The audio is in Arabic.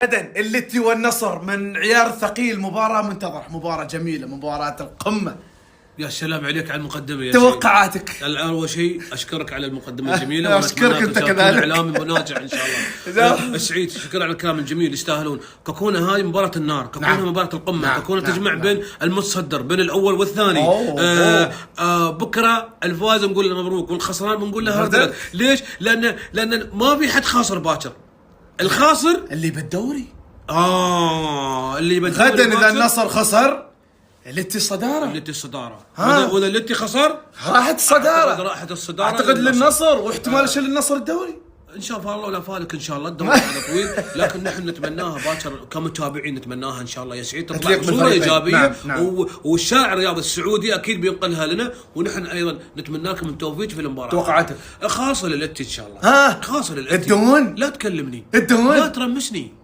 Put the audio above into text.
غدا اللتي والنصر من عيار ثقيل، مباراة منتظرة، مباراة جميلة، مباراة القمة. يا سلام عليك على المقدمة يا توقعاتك؟ أول شيء أشكرك على المقدمة الجميلة أشكرك أنت كذلك. إعلامي مناجع إن شاء الله. سعيد، شكرا على الكلام الجميل، يستاهلون. كوكونا هاي مباراة النار، كوكونا نعم. مباراة القمة، نعم. كوكونا تجمع نعم. بين المتصدر، بين الأول والثاني. بكرة الفائز نقول له مبروك، والخسران بنقول له هارد. ليش؟ لأن ما في حد خاسر باكر. الخاسر اللي بالدوري. اللي بالدوري غدا إذا النصر خسر اللتي الصدارة. اللتي الصدارة. وإذا اللتي خسر راحت الصدارة. راحت الصدارة. أعتقد للنصر، واحتمال يشيل النصر الدوري. ان شاء الله ولا فالك ان شاء الله. الدوري هذا طويل، لكن نحن نتمناها باكر كمتابعين، نتمناها ان شاء الله يا سعيد تطلع بصوره ايجابيه. نعم. والشارع الرياضي السعودي اكيد بينقلها لنا، ونحن ايضا نتمنى لكم التوفيق في المباراه. توقعاتك؟ خاصه للاتي ان شاء الله. خاصه للاتي. الدهون؟ لا تكلمني، الدهون؟ لا ترمسني.